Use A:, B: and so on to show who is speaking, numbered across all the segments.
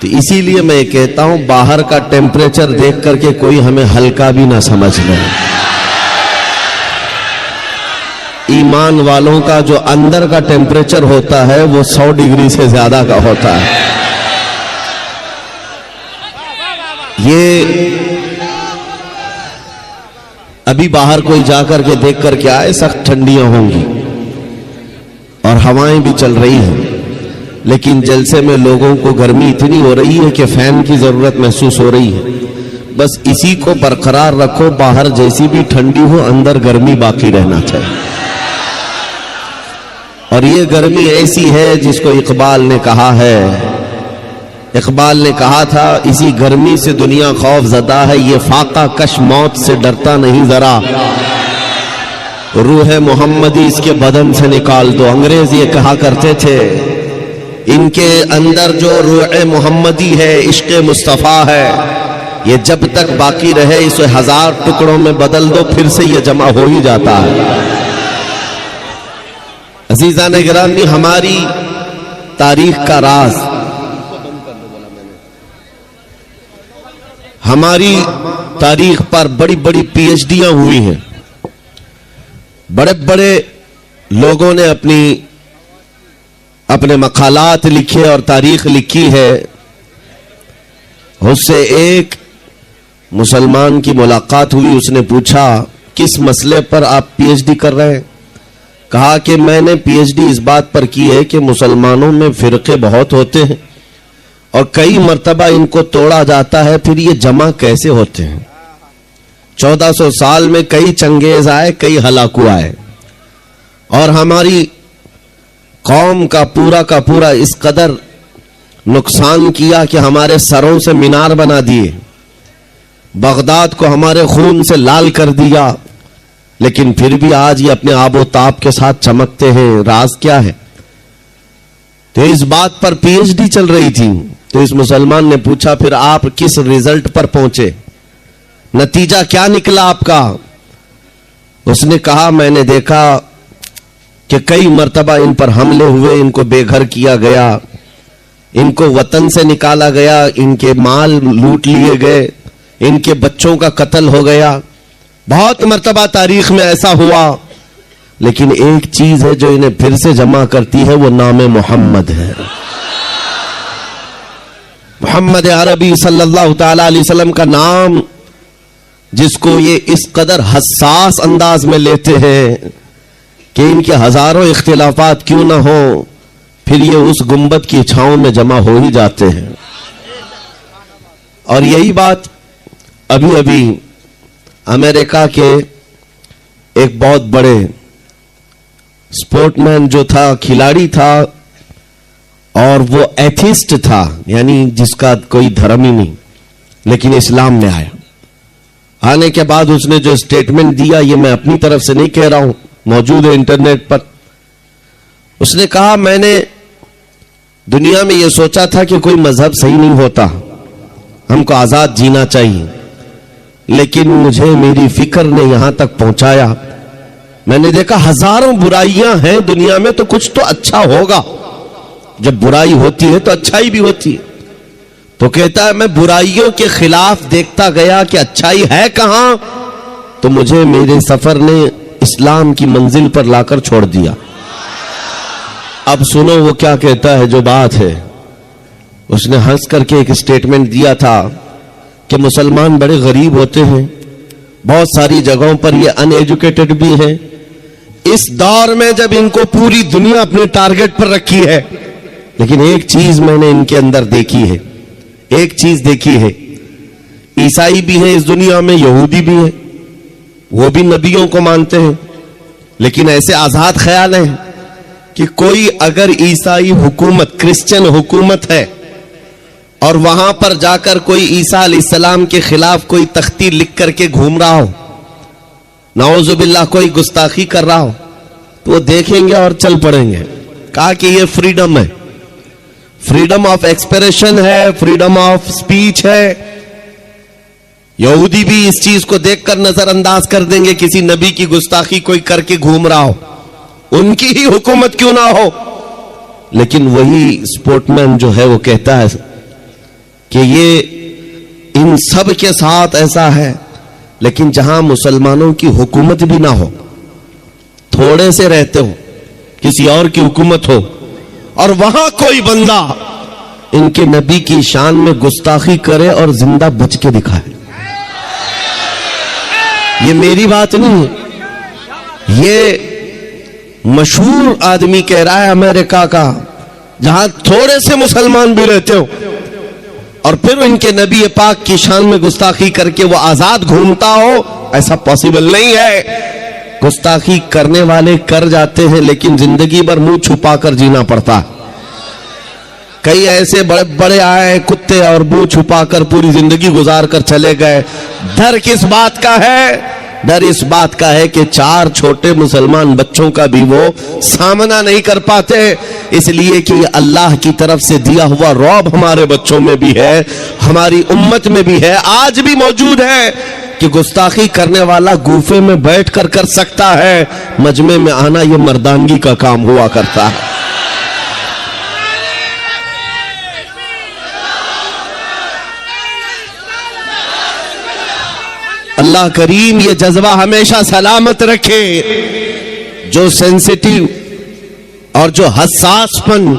A: تو اسی لیے میں کہتا ہوں باہر کا ٹیمپریچر دیکھ کر کے کوئی ہمیں ہلکا بھی نہ سمجھ لے. ایمان والوں کا جو اندر کا ٹیمپریچر ہوتا ہے وہ 100 ڈگری سے زیادہ کا ہوتا ہے. یہ ابھی باہر کوئی جا کر کے دیکھ کر کے آئے, سخت ٹھنڈیاں ہوں گی اور ہوائیں بھی چل رہی ہیں, لیکن جلسے میں لوگوں کو گرمی اتنی ہو رہی ہے کہ فین کی ضرورت محسوس ہو رہی ہے. بس اسی کو برقرار رکھو, باہر جیسی بھی ٹھنڈی ہو اندر گرمی باقی رہنا چاہیے. اور یہ گرمی ایسی ہے جس کو اقبال نے کہا ہے, اقبال نے کہا تھا اسی گرمی سے دنیا خوف زدہ ہے, یہ فاقہ کش موت سے ڈرتا نہیں ذرا, روح محمدی اس کے بدن سے نکال دو. انگریز یہ کہا کرتے تھے ان کے اندر جو روح محمدی ہے, عشق مصطفیٰ ہے, یہ جب تک باقی رہے اسے 1000 ٹکڑوں میں بدل دو, پھر سے یہ جمع ہو ہی جاتا ہے. عزیزان گرامی, ہماری تاریخ کا راز, ہماری تاریخ پر بڑی بڑی پی ایچ ڈیاں ہوئی ہیں, بڑے بڑے لوگوں نے اپنے مقالات لکھے اور تاریخ لکھی ہے. اس سے ایک مسلمان کی ملاقات ہوئی, اس نے پوچھا کس مسئلے پر آپ پی ایچ ڈی کر رہے ہیں؟ کہا کہ میں نے پی ایچ ڈی اس بات پر کی ہے کہ مسلمانوں میں فرقے بہت ہوتے ہیں اور کئی مرتبہ ان کو توڑا جاتا ہے, پھر یہ جمع کیسے ہوتے ہیں؟ 1400 سال میں کئی چنگیز آئے, کئی ہلاکو آئے, اور ہماری قوم کا پورا اس قدر نقصان کیا کہ ہمارے سروں سے مینار بنا دیے, بغداد کو ہمارے خون سے لال کر دیا, لیکن پھر بھی آج یہ اپنے آب و تاب کے ساتھ چمکتے ہیں. راز کیا ہے؟ تو اس بات پر پی ایچ ڈی چل رہی تھی. تو اس مسلمان نے پوچھا پھر آپ کس ریزلٹ پر پہنچے, نتیجہ کیا نکلا آپ کا؟ اس نے کہا میں نے دیکھا کہ کئی مرتبہ ان پر حملے ہوئے, ان کو بے گھر کیا گیا, ان کو وطن سے نکالا گیا, ان کے مال لوٹ لیے گئے, ان کے بچوں کا قتل ہو گیا, بہت مرتبہ تاریخ میں ایسا ہوا. لیکن ایک چیز ہے جو انہیں پھر سے جمع کرتی ہے, وہ نام محمد ہے. محمد عربی صلی اللہ تعالی علیہ وسلم کا نام, جس کو یہ اس قدر حساس انداز میں لیتے ہیں کہ ان کے ہزاروں اختلافات کیوں نہ ہوں, پھر یہ اس گنبد کی چھاؤں میں جمع ہو ہی جاتے ہیں. اور یہی بات ابھی امریکہ کے ایک بہت بڑے سپورٹ مین جو تھا, کھلاڑی تھا, اور وہ ایتھیسٹ تھا, یعنی جس کا کوئی دھرم ہی نہیں, لیکن اسلام میں آیا. آنے کے بعد اس نے جو سٹیٹمنٹ دیا, یہ میں اپنی طرف سے نہیں کہہ رہا ہوں, موجود ہے انٹرنیٹ پر. اس نے کہا میں نے دنیا میں یہ سوچا تھا کہ کوئی مذہب صحیح نہیں ہوتا, ہم کو آزاد جینا چاہیے, لیکن مجھے میری فکر نے یہاں تک پہنچایا. میں نے دیکھا ہزاروں برائیاں ہیں دنیا میں, تو کچھ تو اچھا ہوگا. جب برائی ہوتی ہے تو اچھائی بھی ہوتی ہے. تو کہتا ہے میں برائیوں کے خلاف دیکھتا گیا کہ اچھائی ہے کہاں, تو مجھے میرے سفر نے اسلام کی منزل پر لا کر چھوڑ دیا. اب سنو وہ کیا کہتا ہے جو بات ہے. اس نے ہنس کر کے ایک سٹیٹمنٹ دیا تھا کہ مسلمان بڑے غریب ہوتے ہیں, بہت ساری جگہوں پر یہ ان ایجوکیٹڈ بھی ہیں. اس دور میں جب ان کو پوری دنیا اپنے ٹارگٹ پر رکھی ہے, لیکن ایک چیز میں نے ان کے اندر دیکھی ہے, ایک چیز دیکھی ہے, عیسائی بھی ہیں اس دنیا میں, یہودی بھی ہیں, وہ بھی نبیوں کو مانتے ہیں, لیکن ایسے آزاد خیال ہیں کہ کوئی اگر عیسائی حکومت, کرسچن حکومت ہے, اور وہاں پر جا کر کوئی عیسیٰ علیہ السلام کے خلاف کوئی تختی لکھ کر کے گھوم رہا ہو, نعوذ باللہ کوئی گستاخی کر رہا ہو, تو وہ دیکھیں گے اور چل پڑیں گے. کہا کہ یہ فریڈم ہے, فریڈم آف ایکسپریشن ہے, فریڈم آف سپیچ ہے. یہودی بھی اس چیز کو دیکھ کر نظر انداز کر دیں گے, کسی نبی کی گستاخی کوئی کر کے گھوم رہا ہو, ان کی ہی حکومت کیوں نہ ہو. لیکن وہی سپورٹ مین جو ہے وہ کہتا ہے کہ یہ ان سب کے ساتھ ایسا ہے، لیکن جہاں مسلمانوں کی حکومت بھی نہ ہو، تھوڑے سے رہتے ہو، کسی اور کی حکومت ہو، اور وہاں کوئی بندہ ان کے نبی کی شان میں گستاخی کرے اور زندہ بچ کے دکھائے. یہ میری بات نہیں ہے، یہ مشہور آدمی کہہ رہا ہے امریکہ کا، جہاں تھوڑے سے مسلمان بھی رہتے ہو اور پھر ان کے نبی پاک کی شان میں گستاخی کر کے وہ آزاد گھومتا ہو. ایسا پاسبل نہیں ہے. گستاخی کرنے والے کر جاتے ہیں، لیکن زندگی بھر منہ چھپا کر جینا پڑتا ہے. کئی ایسے بڑے بڑے آئے کتے اور منہ چھپا کر پوری زندگی گزار کر چلے گئے. ڈر کس بات کا ہے؟ ڈر اس بات کا ہے کہ 4 چھوٹے مسلمان بچوں کا بھی وہ سامنا نہیں کر پاتے، اس لیے کہ اللہ کی طرف سے دیا ہوا رعب ہمارے بچوں میں بھی ہے، ہماری امت میں بھی ہے، آج بھی موجود ہے کہ گستاخی کرنے والا گوفے میں بیٹھ کر کر سکتا ہے، مجمع میں آنا یہ مردانگی کا کام ہوا کرتا ہے. اللہ کریم یہ جذبہ ہمیشہ سلامت رکھے. جو سینسیٹیو اور جو حساس پن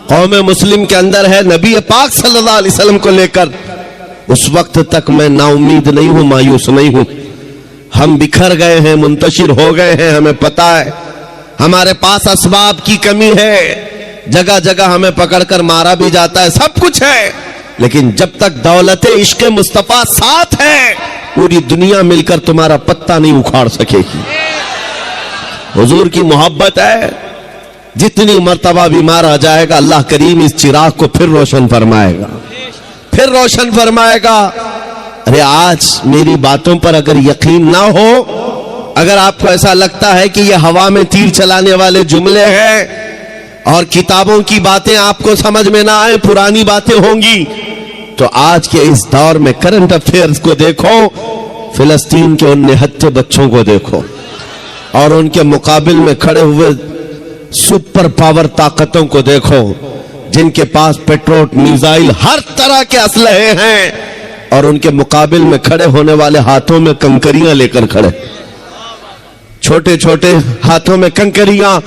A: قوم مسلم کے اندر ہے نبی پاک صلی اللہ علیہ وسلم کو لے کر، اس وقت تک میں نا امید نہیں ہوں، مایوس نہیں ہوں. ہم بکھر گئے ہیں، منتشر ہو گئے ہیں، ہمیں پتا ہے ہمارے پاس اسباب کی کمی ہے، جگہ جگہ ہمیں پکڑ کر مارا بھی جاتا ہے، سب کچھ ہے، لیکن جب تک دولت عشق مصطفیٰ ساتھ ہے پوری دنیا مل کر تمہارا پتہ نہیں اکھاڑ سکے گی. حضور کی محبت ہے، جتنی مرتبہ بھی مارا جائے گا اللہ کریم اس چراغ کو پھر روشن فرمائے گا، پھر روشن فرمائے گا. ارے آج میری باتوں پر اگر یقین نہ ہو، اگر آپ کو ایسا لگتا ہے کہ یہ ہوا میں تیر چلانے والے جملے ہیں اور کتابوں کی باتیں آپ کو سمجھ میں نہ آئے، پرانی باتیں ہوں گی، تو آج کے اس دور میں کرنٹ افیئرز کو دیکھو، فلسطین کے ان نہتے بچوں کو دیکھو، اور ان کے مقابل میں کھڑے ہوئے سپر پاور طاقتوں کو دیکھو، جن کے پاس پیٹرول، میزائل، ہر طرح کے اسلحے ہیں، اور ان کے مقابل میں کھڑے ہونے والے ہاتھوں میں کنکریاں لے کر کھڑے، چھوٹے چھوٹے ہاتھوں میں کنکریاں.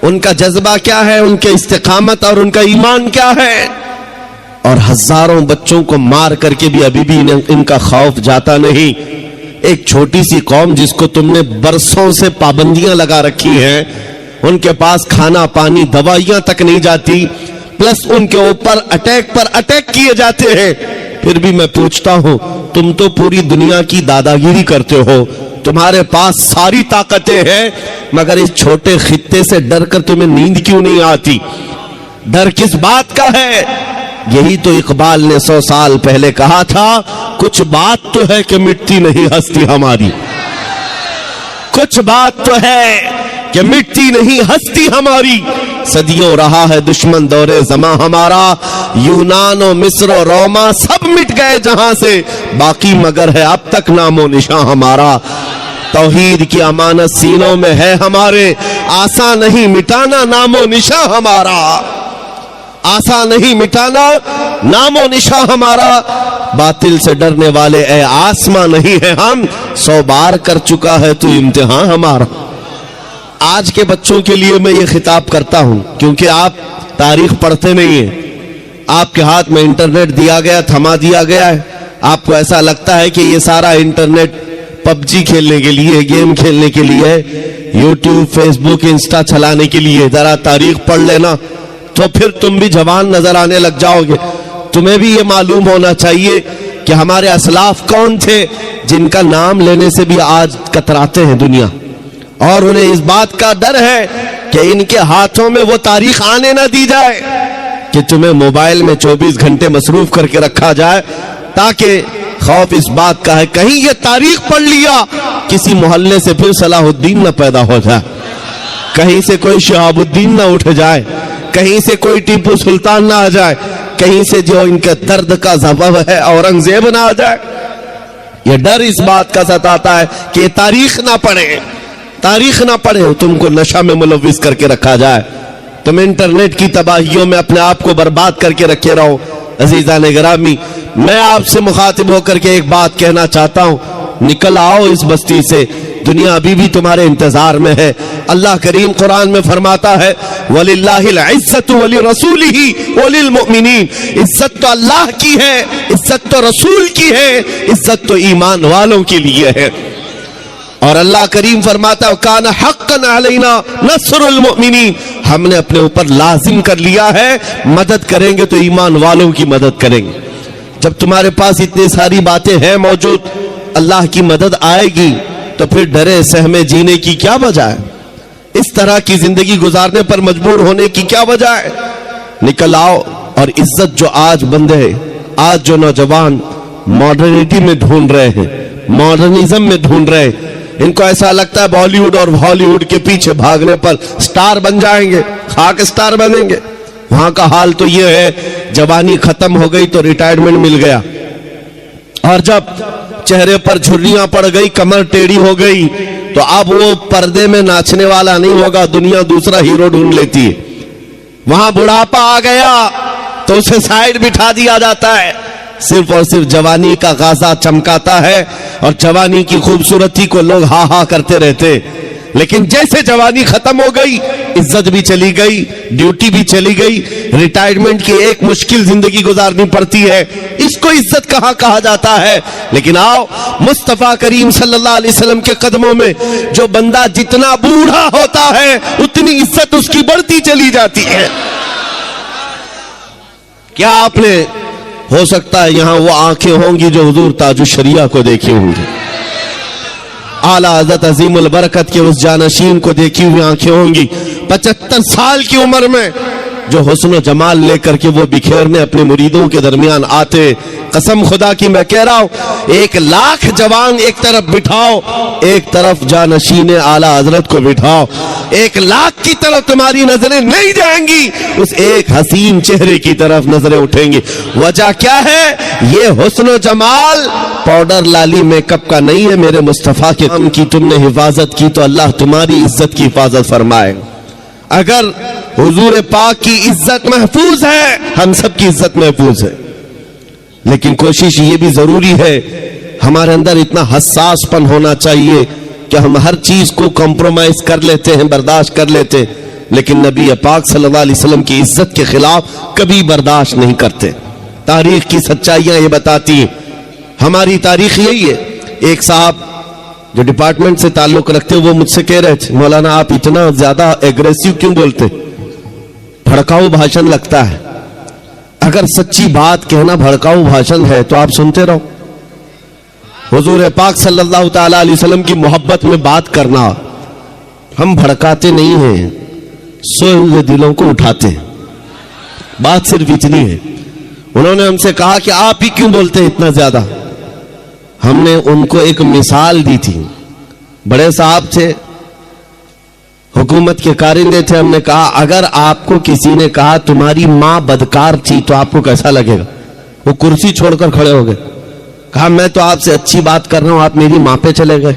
A: ان کا جذبہ کیا ہے، ان کے استقامت اور ان کا ایمان کیا ہے، اور ہزاروں بچوں کو مار کر کے بھی ابھی بھی ان کا خوف جاتا نہیں. ایک چھوٹی سی قوم جس کو تم نے برسوں سے پابندیاں لگا رکھی ہیں، ان کے پاس کھانا پانی دوائیاں تک نہیں جاتی، پلس ان کے اوپر اٹیک پر اٹیک کیے جاتے ہیں. پھر بھی میں پوچھتا ہوں، تم تو پوری دنیا کی داداگیری کرتے ہو، تمہارے پاس ساری طاقتیں ہیں، مگر اس چھوٹے خطے سے ڈر کر تمہیں نیند کیوں نہیں آتی؟ ڈر کس بات کا ہے؟ یہی تو اقبال نے 100 سال پہلے کہا تھا، کچھ بات تو ہے کہ مٹتی نہیں ہستی ہماری، کچھ بات تو ہے کہ مٹتی نہیں ہستی ہماری. صدیوں رہا ہے دشمن دور زماں ہمارا، یونان و مصر و روما سب مٹ گئے جہاں سے، باقی مگر ہے اب تک نام و نشاں ہمارا. توحید کی امانت سینوں میں ہے ہمارے، آسان نہیں مٹانا نام و نشاں ہمارا، آسان نہیں مٹانا نام و نشاں ہمارا. باطل سے ڈرنے والے اے آسماں نہیں ہے ہم، 100 بار کر چکا ہے تو امتحان ہمارا. آج کے بچوں کے لیے میں یہ خطاب کرتا ہوں، کیونکہ آپ تاریخ پڑھتے نہیں ہیں، آپ کے ہاتھ میں انٹرنیٹ دیا گیا، تھما دیا گیا ہے، آپ کو ایسا لگتا ہے کہ یہ سارا انٹرنیٹ پب جی کھیلنے کے لیے، گیم کھیلنے کے لیے، یوٹیوب، فیس بک، انسٹا چلانے کے لیے. ذرا تاریخ پڑھ لینا تو پھر تم بھی جوان نظر آنے لگ جاؤ گے. تمہیں بھی یہ معلوم ہونا چاہیے کہ ہمارے اسلاف کون تھے جن کا نام لینے سے بھی آج کتراتے ہیں دنیا، اور انہیں اس بات کا ڈر ہے کہ ان کے ہاتھوں میں وہ تاریخ آنے نہ دی جائے، کہ تمہیں موبائل میں 24 گھنٹے مصروف کر کے رکھا جائے، تاکہ خوف اس بات کا ہے کہیں یہ تاریخ پڑھ لیا کسی محلے سے پھر صلاح الدین نہ پیدا ہو جائے، کہیں سے کوئی شہاب الدین نہ اٹھ جائے، کہیں سے کوئی ٹیپو سلطان نہ آ جائے، کہیں سے جو ان کے درد کا سبب ہے اورنگزیب نہ آ جائے. یہ ڈر اس بات کا ستاتا ہے کہ تاریخ نہ پڑھے، تاریخ نہ پڑھے، تم کو نشہ میں ملوث کر کے رکھا جائے، تم انٹرنیٹ کی تباہیوں میں اپنے آپ کو برباد کر کے رکھے رہو. عزیزان گرامی، میں آپ سے مخاطب ہو کر کے ایک بات کہنا چاہتا ہوں، نکل آؤ اس بستی سے، دنیا ابھی بھی تمہارے انتظار میں ہے۔ اللہ کریم قرآن میں فرماتا ہے وَلِلَّهِ الْعِزَّةُ وَلِرَسُولِهِ وَلِلْمُؤْمِنِينَ، عزت تو اللہ کی ہے، عزت تو رسول کی ہے، عزت تو ایمان والوں کے لیے ہے۔ اور اللہ کریم فرماتا ہے وَكَانَ حَقًّا عَلَيْنَا نَصْرُ الْمُؤْمِنِينَ، ہم نے اپنے اوپر لازم کر لیا ہے، مدد کریں گے تو ایمان والوں کی مدد کریں گے۔ جب تمہارے پاس اتنی ساری باتیں ہیں موجود، اللہ کی مدد آئے گی تو پھر ڈرے سہمے جینے کی کیا وجہ ہے؟ اس طرح کی زندگی گزارنے پر مجبور ہونے کی کیا وجہ ہے؟ نکل آؤ۔ اور عزت جو آج بندے، آج جو نوجوان ماڈرنٹی میں ڈھونڈ رہے ہیں، ماڈرنزم میں ڈھونڈ رہے ہیں، ان کو ایسا لگتا ہے بالی ووڈ اور ہالی ووڈ کے پیچھے بھاگنے پر سٹار بن جائیں گے، خاک سٹار بنیں گے۔ وہاں کا حال تو یہ ہے جوانی ختم ہو گئی تو ریٹائرمنٹ مل گیا، اور جب چہرے پر جھریاں پڑ گئی، کمر ٹیڑھی ہو گئی، تو اب وہ پردے میں ناچنے والا نہیں ہوگا، دنیا دوسرا ہیرو ڈھونڈ لیتی ہے۔ وہاں بڑھاپا آ گیا تو اسے سائیڈ بٹھا دیا جاتا ہے، صرف اور صرف جوانی کا غازہ چمکاتا ہے اور جوانی کی خوبصورتی کو لوگ ہا ہا کرتے رہتے۔ لیکن جیسے جوانی ختم ہو گئی، عزت بھی چلی گئی، ڈیوٹی بھی چلی گئی، ریٹائرمنٹ کی ایک مشکل زندگی گزارنی پڑتی ہے، اس کو عزت کہاں کہا جاتا ہے؟ لیکن آؤ مصطفیٰ کریم صلی اللہ علیہ وسلم کے قدموں میں جو بندہ جتنا بوڑھا ہوتا ہے اتنی عزت اس کی بڑھتی چلی جاتی ہے۔ کیا آپ نے، ہو سکتا ہے یہاں وہ آنکھیں ہوں گی جو حضور تاج الشریعہ کو دیکھی ہوں گی، اعلیٰ حضرت عظیم البرکت کے اس جانشین کو دیکھی ہوئی آنکھیں ہوں گی، 75 سال کی عمر میں جو حسن و جمال لے کر کے وہ بکھیرنے اپنے مریدوں کے درمیان آتے۔ قسم خدا کی میں کہہ رہا ہوں، 1,00,000 جوان ایک طرف بٹھاؤ، ایک طرف جانشین اعلیٰ حضرت کو بٹھاؤ، 1,00,000 کی طرف تمہاری نظریں نہیں جائیں گی، اس ایک حسین چہرے کی طرف نظریں اٹھیں گی۔ وجہ کیا ہے؟ یہ حسن و جمال پاؤڈر لالی میک اپ کا نہیں ہے، میرے مصطفیٰ کے نام کی تم نے حفاظت کی تو اللہ تمہاری عزت کی حفاظت فرمائے۔ اگر حضور پاک کی عزت محفوظ ہے، ہم سب کی عزت محفوظ ہے، لیکن کوشش یہ بھی ضروری ہے، ہمارے اندر اتنا حساس پن ہونا چاہیے کہ ہم ہر چیز کو کمپرومائز کر لیتے ہیں، برداشت کر لیتے، لیکن نبی پاک صلی اللہ علیہ وسلم کی عزت کے خلاف کبھی برداشت نہیں کرتے۔ تاریخ کی سچائیاں یہ بتاتی ہیں، ہماری تاریخ یہی ہے۔ ایک صاحب جو ڈپارٹمنٹ سے تعلق رکھتے وہ مجھ سے کہہ رہے تھے مولانا آپ اتنا زیادہ ایگریسو کیوں بولتے، بھڑکاؤ بھاشن لگتا ہے۔ اگر سچی بات کہنا بھڑکاؤ بھاشن ہے تو آپ سنتے رہو۔ حضور پاک صلی اللہ تعالیٰ علیہ وسلم کی محبت میں بات کرنا، ہم بھڑکاتے نہیں ہیں، سوئے ہوئے دلوں کو اٹھاتے ہیں، بات صرف اتنی ہے۔ انہوں نے ہم سے کہا کہ آپ ہی کیوں بولتے ہیں اتنا زیادہ؟ ہم نے ان کو ایک مثال دی تھی، بڑے صاحب تھے، حکومت کے کارندے تھے، ہم نے کہا اگر آپ کو کسی نے کہا تمہاری ماں بدکار تھی تو آپ کو کیسا لگے گا؟ وہ کرسی چھوڑ کر کھڑے ہو گئے، کہا میں تو آپ سے اچھی بات کر رہا ہوں، آپ میری ماں پہ چلے گئے۔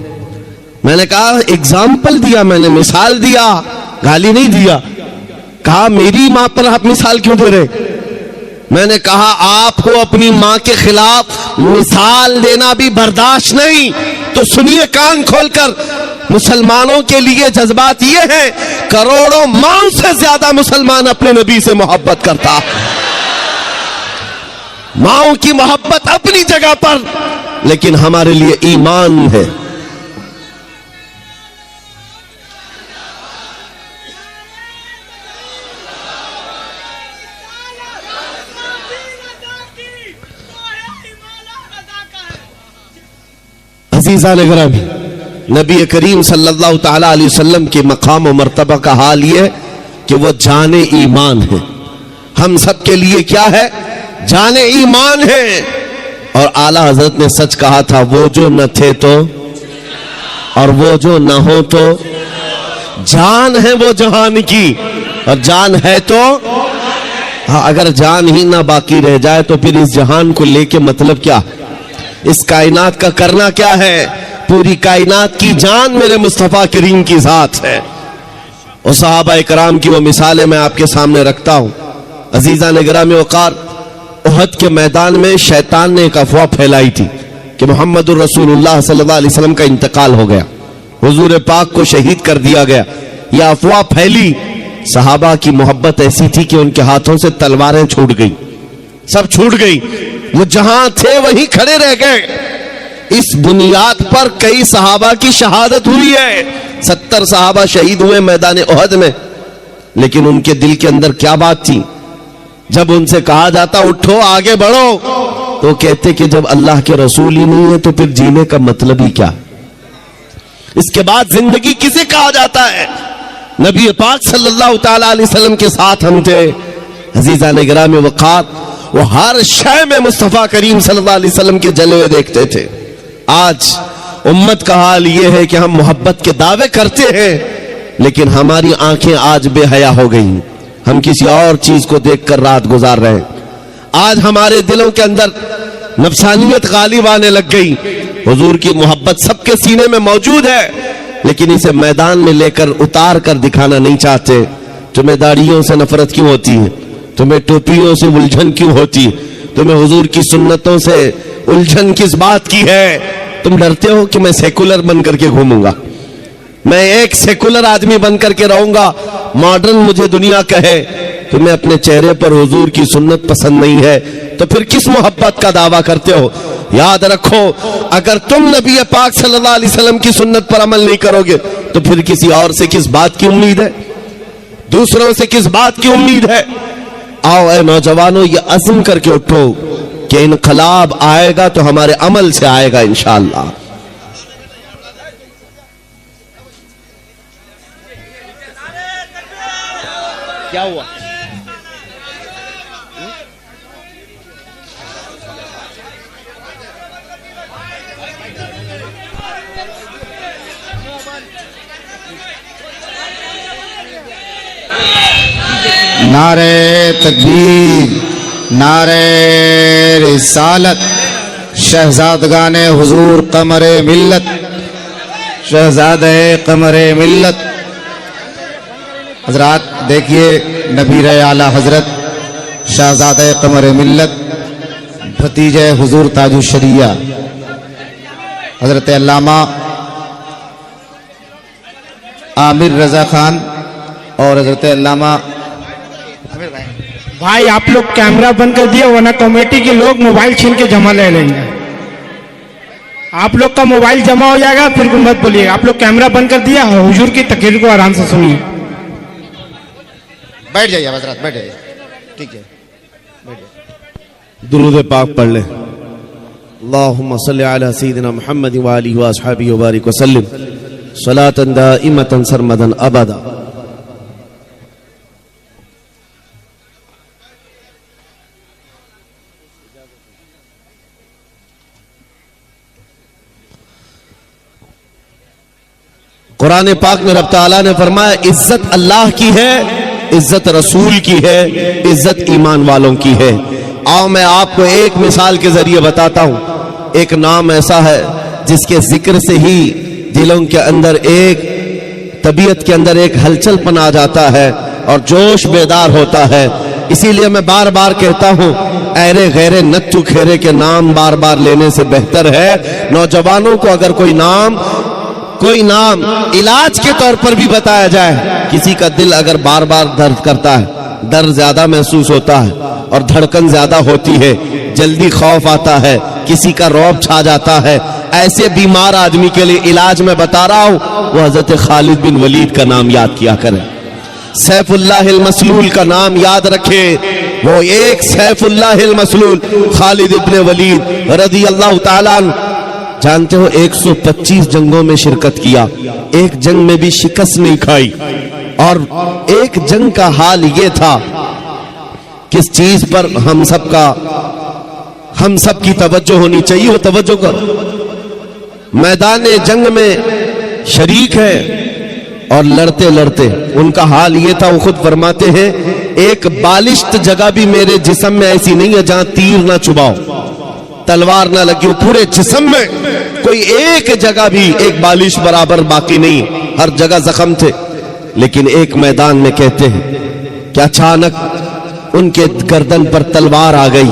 A: میں نے کہا اگزامپل دیا، میں نے مثال دیا، گالی نہیں دیا۔ کہا میری ماں پر آپ مثال کیوں دے رہے؟ میں نے کہا آپ کو اپنی ماں کے خلاف مثال دینا بھی برداشت نہیں، تو سنیے کان کھول کر، مسلمانوں کے لیے جذبات یہ ہیں، کروڑوں ماں سے زیادہ مسلمان اپنے نبی سے محبت کرتا۔ ماں کی محبت اپنی جگہ پر، لیکن ہمارے لیے ایمان ہے۔ عزیزان گرامی، نبی کریم صلی اللہ تعالیٰ علیہ وسلم کے مقام و مرتبہ کا حال یہ ہے کہ وہ جان ایمان ہے، ہم سب کے لیے کیا ہے؟ جان ایمان ہے۔ اور اعلیٰ حضرت نے سچ کہا تھا، وہ جو نہ تھے تو اور وہ جو نہ ہو تو، جان ہے وہ جہان کی، اور جان ہے تو ہاں، اگر جان ہی نہ باقی رہ جائے تو پھر اس جہان کو لے کے مطلب کیا؟ اس کائنات کا کرنا کیا ہے؟ پوری کائنات کی جان میرے مصطفیٰ کریم کی ذات ہے۔ اور صحابہ کرام کی وہ مثالیں میں آپ کے سامنے رکھتا ہوں۔ عزیزان گرامی وقار، احد احد کے میدان میں شیطان نے ایک افواہ پھیلائی تھی کہ محمد الرسول اللہ صلی اللہ علیہ وسلم کا انتقال ہو گیا، حضور پاک کو شہید کر دیا گیا. یہ افواہ پھیلی. صحابہ کی محبت ایسی تھی کہ ان کے ہاتھوں سے تلواریں چھوٹ گئی، سب چھوٹ گئی. وہ جہاں تھے وہیں کھڑے رہ گئے. اس بنیاد پر کئی صحابہ کی شہادت ہوئی ہے. 70 صحابہ شہید ہوئے میدان احد میں. لیکن ان کے دل کے اندر کیا بات تھی؟ جب ان سے کہا جاتا اٹھو آگے بڑھو، تو کہتے کہ جب اللہ کے رسول ہی نہیں ہے تو پھر جینے کا مطلب ہی کیا؟ اس کے بعد زندگی کسے کہا جاتا ہے؟ نبی پاک صلی اللہ تعالی علیہ وسلم کے ساتھ ہم تھے. عزیزان گرامی وقار، وہ ہر شے میں مصطفیٰ کریم صلی اللہ علیہ وسلم کے جلوے دیکھتے تھے. آج امت کا حال یہ ہے کہ ہم محبت کے دعوے کرتے ہیں لیکن ہماری آنکھیں آج بے حیا ہو گئی. ہم کسی اور چیز کو دیکھ کر رات گزار رہے ہیں. آج ہمارے دلوں کے اندر نفسانیت غالب آنے لگ گئی. حضور کی محبت سب کے سینے میں موجود ہے لیکن اسے میدان میں لے کر اتار کر دکھانا نہیں چاہتے. تمہیں داڑھیوں سے نفرت کیوں ہوتی ہے؟ تمہیں ٹوپیوں سے الجھن کیوں ہوتی ہے؟ تمہیں حضور کی سنتوں سے الجھن کس بات کی ہے؟ تم ڈرتے ہو کہ میں سیکولر بن کر کے گھوموں گا، میں ایک سیکولر آدمی بن کر کے رہوں گا، ماڈرن مجھے دنیا کہے. تمہیں اپنے چہرے پر حضور کی سنت پسند نہیں ہے تو پھر کس محبت کا دعویٰ کرتے ہو؟ یاد رکھو، اگر تم نبی پاک صلی اللہ علیہ وسلم کی سنت پر عمل نہیں کرو گے تو پھر کسی اور سے کس بات کی امید ہے؟ دوسروں سے کس بات کی امید ہے؟ آؤ اے نوجوانوں، یہ عزم کر کے اٹھو کہ انقلاب آئے گا تو ہمارے عمل سے آئے گا انشاءاللہ. کیا ہوا؟
B: نعرہ تکبیر، نعرہ رسالت، شہزادگان حضور قمر ملت، شہزادہ قمر ملت. حضرات دیکھیے نبی اعلیٰ حضرت شہزادہ قمر ملت، بھتیجے حضور تاج الشریعہ حضرت علامہ عامر رضا خان اور حضرت علامہ.
C: بھائی آپ لوگ کیمرہ بند کر دیا ورنہ کمیٹی کے لوگ موبائل چھین کے جمع لے لیں گے. آپ لوگ کا موبائل جمع ہو جائے گا پھر مت بولیے. آپ لوگ کیمرہ بند کر دیا، حضور کی تقریر کو آرام سے سنیے.
B: بیٹھ جائیے حضرات، بیٹھ جائیے. ٹھیک ہے، بیٹھ جائیے.
A: درود پاک پڑھ لیں. اللہم صلی علی سیدنا محمد وآلہ وآصحابہ وبارک وسلم صلاۃ دائمۃ سرمدا ابدا. قرآن پاک میں رب تعالیٰ نے فرمایا عزت اللہ کی ہے، عزت رسول کی ہے، عزت ایمان والوں کی ہے. آؤ میں آپ کو ایک مثال کے ذریعے بتاتا ہوں. ایک نام ایسا ہے جس کے ذکر سے ہی دلوں کے اندر ایک طبیعت کے اندر ایک ہلچل پن آ جاتا ہے اور جوش بیدار ہوتا ہے. اسی لیے میں بار بار کہتا ہوں ایرے غیرے نچو کھیرے کے نام بار بار لینے سے بہتر ہے نوجوانوں کو اگر کوئی نام علاج کے طور پر بھی بتایا جائے. کسی کا دل اگر بار بار درد کرتا ہے، درد زیادہ محسوس ہوتا ہے اور دھڑکن زیادہ ہوتی ہے، جلدی خوف آتا ہے، کسی کا رعب چھا جاتا ہے، ایسے بیمار آدمی کے لیے علاج میں بتا رہا ہوں وہ حضرت خالد بن ولید کا نام یاد کیا کریں. سیف اللہ المسلول کا نام یاد رکھے. وہ ایک سیف اللہ المسلول خالد ابن ولید رضی اللہ تعالیٰ عنہ. جانتے ہو 125 جنگوں میں شرکت کیا، ایک جنگ میں بھی شکست نہیں کھائی. اور ایک جنگ کا حال یہ تھا، کس چیز پر ہم سب کی توجہ ہونی چاہیے، وہ توجہ کر. میدان جنگ میں شریک ہے اور لڑتے لڑتے ان کا حال یہ تھا. وہ خود فرماتے ہیں ایک بالشت جگہ بھی میرے جسم میں ایسی نہیں ہے جہاں تیر نہ چباؤ، تلوار نہ لگی ہو. پورے جسم میں کوئی ایک جگہ بھی ایک بالش برابر باقی نہیں، ہر جگہ زخم تھے. لیکن ایک میدان میں کہتے ہیں کہ اچانک ان کے گردن پر تلوار آ گئی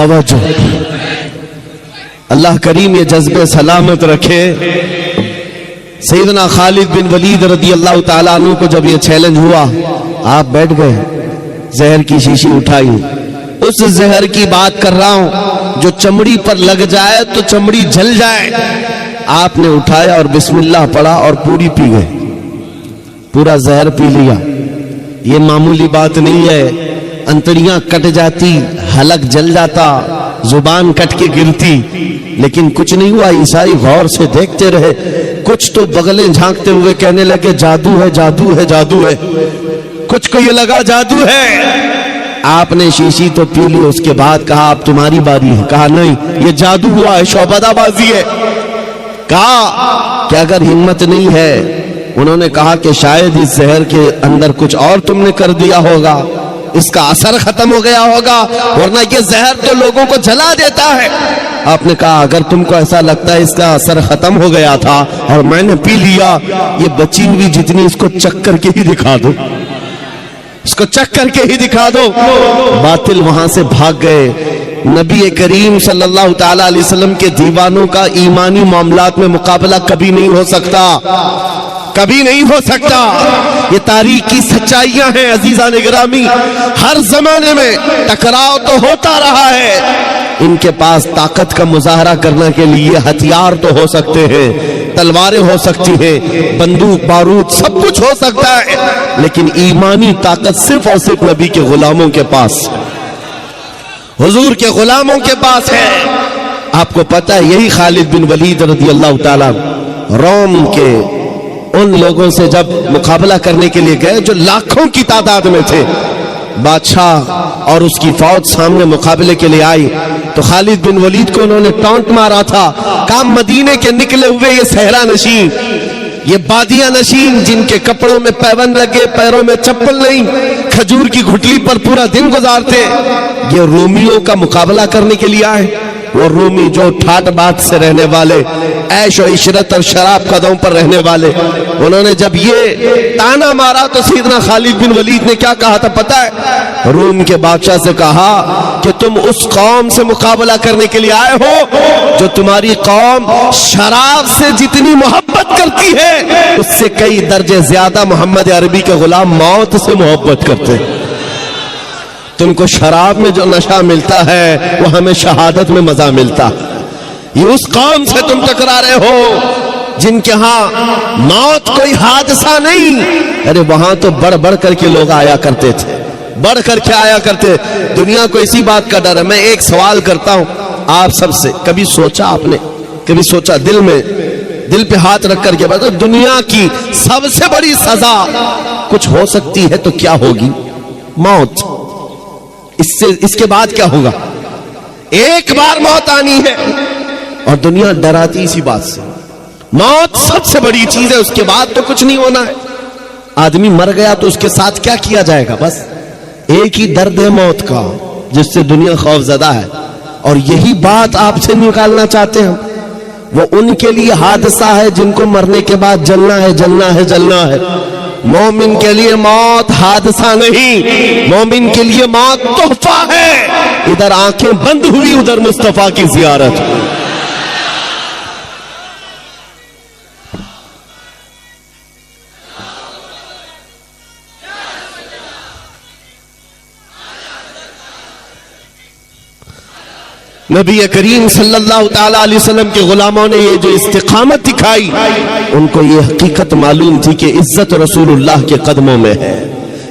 A: توجہ، اللہ کریم یہ جذبے سلامت رکھے۔ سیدنا خالد بن ولید رضی اللہ تعالیٰ عنہ کو جب یہ چیلنج ہوا، آپ بیٹھ گئے، زہر کی شیشی اٹھائی۔ اس زہر کی بات کر رہا ہوں جو چمڑی پر لگ جائے تو چمڑی جل جائے، آپ نے اٹھایا اور بسم اللہ پڑھا اور پوری پی گئے، پورا زہر پی لیا۔ یہ معمولی بات نہیں ہے، انتڑیاں کٹ جاتی، حلق جل جاتا، زبان کٹ کے گرتی، لیکن کچھ نہیں ہوا۔ عیسائی غور سے دیکھتے رہے، کچھ تو بغلیں جھانکتے ہوئے کہنے لگے جادو ہے، جادو ہے، جادو ہے۔ کچھ کو یہ لگا جادو ہے۔ آپ نے شیشی تو پی لی، اس کے بعد کہا اب تمہاری باری ہے۔ کہا نہیں، یہ جادو ہوا ہے، شعبدہ بازی ہے۔ کہا کہ اگر ہمت نہیں ہے، انہوں نے کہا کہ شاید اس زہر کے اندر کچھ اور تم نے کر دیا ہوگا، اس کا اثر ختم ہو گیا ہوگا، ورنہ یہ زہر تو لوگوں کو جلا دیتا ہے۔ آپ نے کہا اگر تم کو ایسا لگتا ہے اس کا اثر ختم ہو گیا تھا اور میں نے پی لیا، یہ بچی ہوئی جتنی اس کو چک کر کے ہی دکھا دو، اس کو چک کر کے ہی دکھا دو۔ باطل وہاں سے بھاگ گئے۔ نبی کریم صلی اللہ تعالی علیہ وسلم کے دیوانوں کا ایمانی معاملات میں مقابلہ کبھی نہیں ہو سکتا، کبھی نہیں ہو سکتا۔ یہ تاریخ کی سچائیاں ہیں عزیزان گرامی، ہر زمانے میں ٹکراؤ تو ہوتا رہا ہے۔ ان کے پاس طاقت کا مظاہرہ کرنے کے لیے ہتھیار تو ہو سکتے ہیں، تلواریں ہو سکتی ہیں، بندوق بارود سب کچھ ہو سکتا ہے، لیکن ایمانی طاقت صرف اور صرف نبی کے غلاموں کے پاس، حضور کے غلاموں کے پاس ہے۔ آپ کو پتہ ہے یہی خالد بن ولید رضی اللہ تعالیٰ روم کے ان لوگوں سے جب مقابلہ کرنے کے لیے گئے جو لاکھوں کی تعداد میں تھے، بادشاہ اور اس کی فوج سامنے مقابلے کے لیے آئی تو خالد بن ولید کو انہوں نے ٹانٹ مارا تھا، کہا مدینے کے نکلے ہوئے یہ صحرا نشین، یہ بادیاں نشین جن کے کپڑوں میں پیوند لگے، پیروں میں چپل نہیں، کھجور کی گھٹلی پر پورا دن گزارتے، یہ رومیوں کا مقابلہ کرنے کے لیے آئے۔ وہ رومی جو ٹھاٹ بات سے رہنے والے، عیش و عشرت اور شراب قدوں پر رہنے والے، انہوں نے جب یہ تانا مارا تو سیدنا خالد بن ولید نے کیا کہا تھا پتہ ہے؟ روم کے بادشاہ سے کہا کہ تم اس قوم سے مقابلہ کرنے کے لیے آئے ہو جو تمہاری قوم شراب سے جتنی محبت کرتی ہے اس سے کئی درجے زیادہ محمد عربی کے غلام موت سے محبت کرتے ہیں۔ تم کو شراب میں جو نشہ ملتا ہے وہ ہمیں شہادت میں مزہ ملتا ہے۔ یہ اس قوم سے تم ٹکرا رہے ہو جن کے ہاں موت کوئی حادثہ نہیں، ارے وہاں تو بڑھ بڑھ کر کے لوگ آیا کرتے تھے، بڑھ کر کے آیا کرتے۔ دنیا کو اسی بات کا ڈر ہے۔ میں ایک سوال کرتا ہوں آپ سب سے، کبھی سوچا آپ نے، کبھی سوچا دل میں، دل پہ ہاتھ رکھ کر کے بتا، دنیا کی سب سے بڑی سزا کچھ ہو سکتی ہے تو کیا ہوگی؟ موت۔ اس کے بعد کیا ہوگا؟ ایک بار موت آنی ہے اور دنیا ڈراتی اسی بات سے، موت سب سے بڑی چیز ہے، اس کے بعد تو کچھ نہیں ہونا ہے۔ آدمی مر گیا تو اس کے ساتھ کیا کیا جائے گا؟ بس ایک ہی درد ہے موت کا جس سے دنیا خوف زدہ ہے، اور یہی بات آپ سے نکالنا چاہتے ہیں۔ وہ ان کے لیے حادثہ ہے جن کو مرنے کے بعد جلنا ہے، جلنا ہے، جلنا ہے۔ مومن کے لیے موت حادثہ نہیں، مومن کے لیے موت تحفہ ہے۔ ادھر آنکھیں بند ہوئی، ادھر مصطفیٰ کی زیارت۔ نبی کریم صلی اللہ تعالی علیہ وسلم کے غلاموں نے یہ جو استقامت دکھائی، ان کو یہ حقیقت معلوم تھی کہ عزت رسول اللہ کے قدموں میں ہے،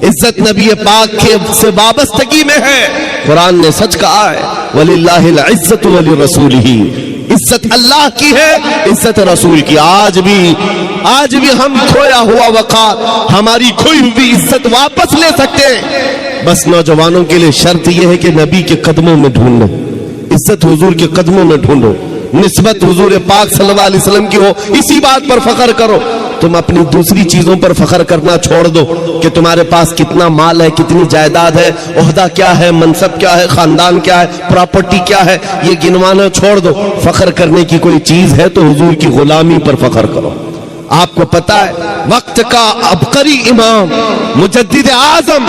A: عزت نبی پاک کے سے وابستگی میں ہے۔ قرآن نے سچ کہا ہے وَلِلَّهِ الْعِزَّةُ وَلِرَسُولِهِ، عزت اللہ کی ہے، عزت رسول کی۔ آج بھی ہم کھویا ہوا وقار، ہماری کھوئی ہوئی عزت واپس لے سکتے ہیں، بس نوجوانوں کے لیے شرط یہ ہے کہ نبی کے قدموں میں ڈھونڈو، عزت حضور کے قدموں میں ڈھونڈو، نسبت حضور پاک صلی اللہ علیہ وسلم کی ہو، اسی بات پر فخر کرو۔ تم اپنی دوسری چیزوں پر فخر کرنا چھوڑ دو کہ تمہارے پاس کتنا مال ہے، کتنی جائیداد ہے، عہدہ کیا ہے، منصب کیا ہے، خاندان کیا ہے، پراپرٹی کیا ہے، یہ گنوانا چھوڑ دو۔ فخر کرنے کی کوئی چیز ہے تو حضور کی غلامی پر فخر کرو، آپ کو پتا ہے وقت کا عبقری امام مجدد اعظم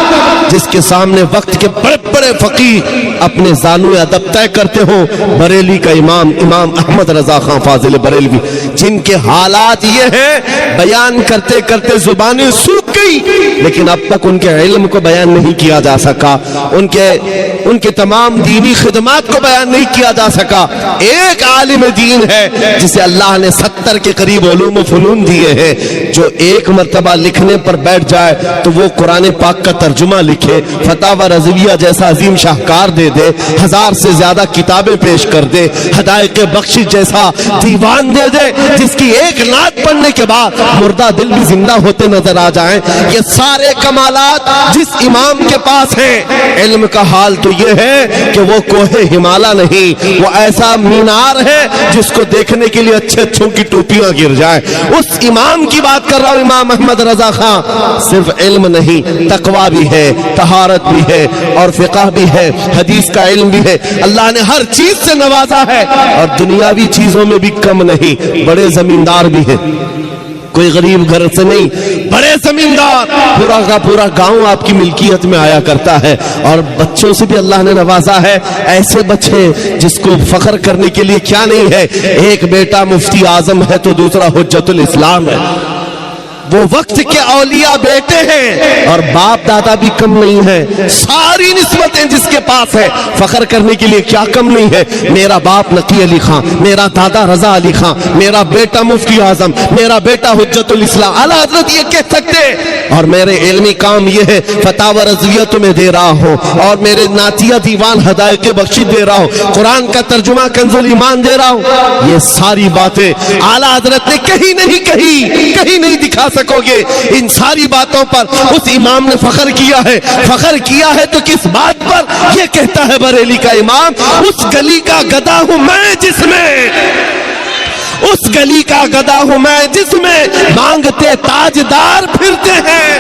A: جس کے سامنے وقت کے بڑے بڑے فقیر اپنے زانو ادب طے کرتے ہوں، بریلی کا امام احمد رضا خان فاضل بریلوی، جن کے حالات یہ ہیں بیان کرتے کرتے زبانیں سوکھ گئی، لیکن اب تک ان کے علم کو بیان نہیں کیا جا سکا، ان کے تمام دینی خدمات کو بیان نہیں کیا جا سکا۔ ایک عالم دین ہے جسے اللہ نے 70 کے قریب علوم و فنون دیے ہیں، جو ایک مرتبہ لکھنے پر بیٹھ جائے تو وہ قرآن پاک کا ترجمہ لکھے، فتاوی رضویہ جیسا عظیم شاہکار دے دے، 1000 سے زیادہ کتابیں پیش کر دے، حدائق بخشش جیسا دیوان دے دے، جس کی ایک نعت پڑھنے کے بعد مردہ دل بھی زندہ ہوتے نظر آ جائیں۔ یہ سارے کمالات جس امام کے پاس ہیں، علم کا حال تو یہ ہے کہ وہ کوہ ہمالا نہیں، وہ ایسا مینار ہے جس کو دیکھنے کے لیے اچھے اچھوں کی ٹوپیاں گر جائیں۔ اس امام کی بات کر رہا ہوں، امام احمد رضا خان۔ صرف علم نہیں، تقویٰ بھی ہے، طہارت بھی ہے، اور فقہ بھی ہے، حدیث کا علم بھی ہے۔ اللہ نے ہر چیز سے نوازا ہے، اور دنیاوی چیزوں میں بھی کم نہیں، بڑے زمیندار بھی ہیں، کوئی غریب گھر سے نہیں، بڑے زمیندار، پورا کا پورا گاؤں آپ کی ملکیت میں آیا کرتا ہے، اور بچوں سے بھی اللہ نے نوازا ہے، ایسے بچے جس کو فخر کرنے کے لیے کیا نہیں ہے۔ ایک بیٹا مفتی اعظم ہے تو دوسرا حجت الاسلام ہے، وہ وقت کے اولیاء بیٹے ہیں، اور باپ دادا بھی کم نہیں ہے، ساری نسبتیں جس کے پاس ہے، فخر کرنے کے لیے کیا کم نہیں ہے۔ میرا باپ نقی علی خان، میرا دادا رضا علی خان، میرا بیٹا مفتی اعظم، میرا بیٹا حجت الاسلام، اعلیٰ حضرت یہ کہہ سکتے، اور میرے علمی کام یہ ہے فتاوی رضویہ تمہیں دے رہا ہوں، اور میرے نعتیہ دیوان حدائق بخشش دے رہا ہوں، قرآن کا ترجمہ کنز الایمان دے رہا ہوں۔ یہ ساری باتیں اعلیٰ حضرت نے کہیں نہیں دکھا سکو گے۔ ان ساری باتوں پر اس امام نے فخر کیا ہے تو کس بات پر؟ یہ کہتا ہے بریلی کا امام، اس گلی کا گدا ہوں میں جس میں مانگتے تاجدار پھرتے ہیں۔